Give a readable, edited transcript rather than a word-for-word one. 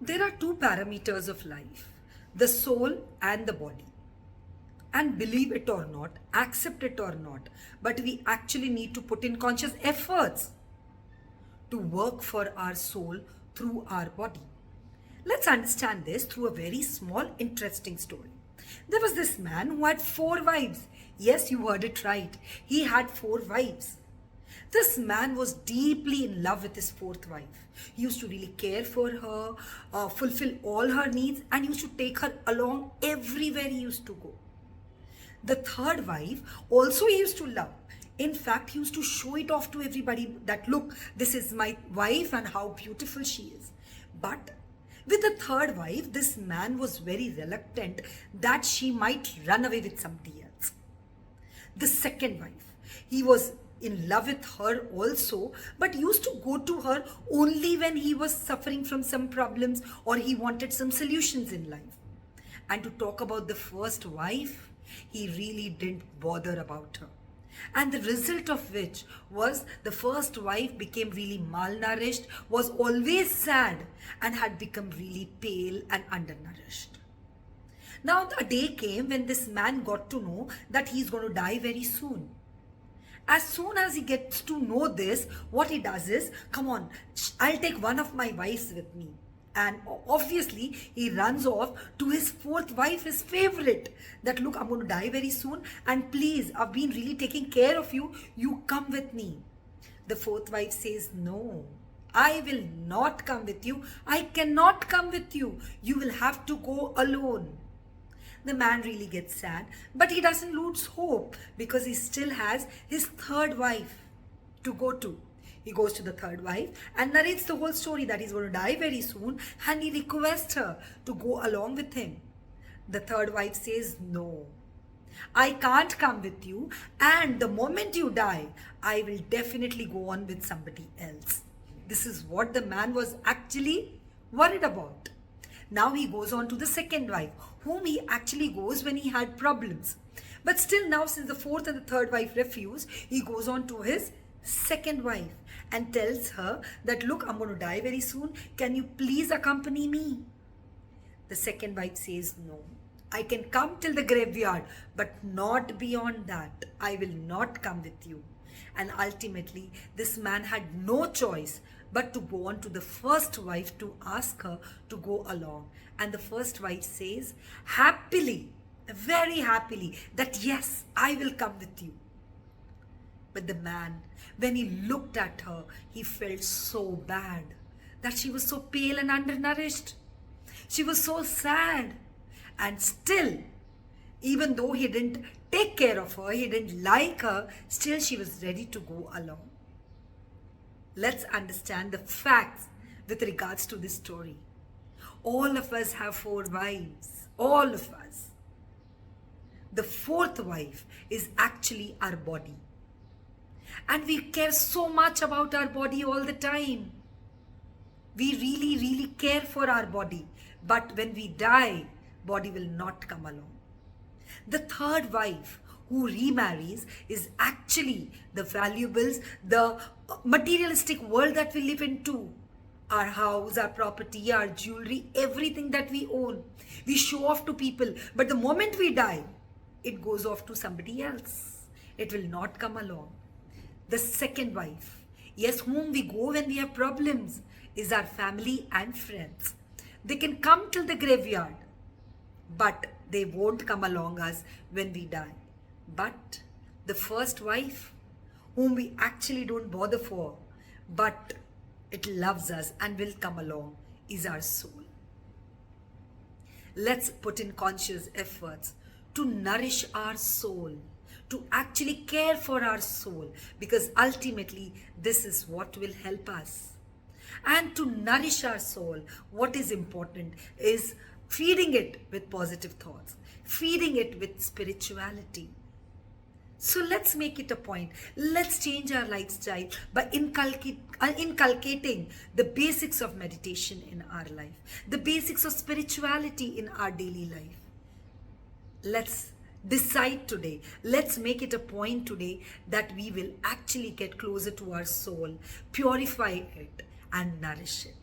There are two parameters of life, the soul and the body. And believe it or not, accept it or not, but we actually need to put in conscious efforts to work for our soul through our body. Let's understand this through a very small, interesting story. There was this man who had 4 wives. Yes, you heard it right. He had 4 wives. This man was deeply in love with his 4th wife. He used to really care for her, fulfill all her needs, and used to take her along everywhere he used to go. The 3rd wife also he used to love. In fact, he used to show it off to everybody that, look, this is my wife and how beautiful she is. But with the 3rd wife, this man was very reluctant that she might run away with somebody else. The 2nd wife, he was in love with her also, but used to go to her only when he was suffering from some problems or he wanted some solutions in life. And to talk about the 1st wife, he really didn't bother about her. And the result of which was the 1st wife became really malnourished, was always sad, and had become really pale and undernourished. Now a day came when this man got to know that he's going to die very soon. As soon as he gets to know this, what he does is, come on, I'll take one of my wives with me. And obviously, he runs off to his 4th wife, his favorite, that look, I'm going to die very soon, and please, I've been really taking care of you, you come with me. The 4th wife says, no, I will not come with you. I cannot come with you. You will have to go alone. The man really gets sad, but he doesn't lose hope because he still has his 3rd wife to go to. He goes to the 3rd wife and narrates the whole story that he's going to die very soon, and he requests her to go along with him. The 3rd wife says, no, I can't come with you, and the moment you die, I will definitely go on with somebody else. This is what the man was actually worried about. Now he goes on to the 2nd wife, whom he actually goes when he had problems. But still now, since the 4th and the 3rd wife refuse, he goes on to his 2nd wife and tells her that, look, I'm going to die very soon. Can you please accompany me? The 2nd wife says, no, I can come till the graveyard, but not beyond that. I will not come with you. And ultimately, this man had no choice but to go on to the 1st wife to ask her to go along. And the 1st wife says, happily, very happily, that yes, I will come with you. But the man, when he looked at her, he felt so bad that she was so pale and undernourished. She was so sad. And still, even though he didn't take care of her, he didn't like her, still she was ready to go along. Let's understand the facts with regards to this story. All of us have 4 wives. All of us. The 4th wife is actually our body. And we care so much about our body all the time. We really, really care for our body. But when we die, body will not come along. The 3rd wife who remarries is actually the valuables, the materialistic world that we live into. Our house, our property, our jewelry, everything that we own. We show off to people, but the moment we die, it goes off to somebody else. It will not come along. The 2nd wife, yes, whom we go when we have problems, is our family and friends. They can come till the graveyard, but they won't come along us when we die. But the 1st wife, whom we actually don't bother for, but it loves us and will come along, is our soul. Let's put in conscious efforts to nourish our soul, to actually care for our soul, because ultimately this is what will help us. And to nourish our soul, what is important is feeding it with positive thoughts, feeding it with spirituality. So let's make it a point. Let's change our lifestyle by inculcating the basics of meditation in our life, the basics of spirituality in our daily life. Let's decide today. Let's make it a point today that we will actually get closer to our soul, purify it, and nourish it.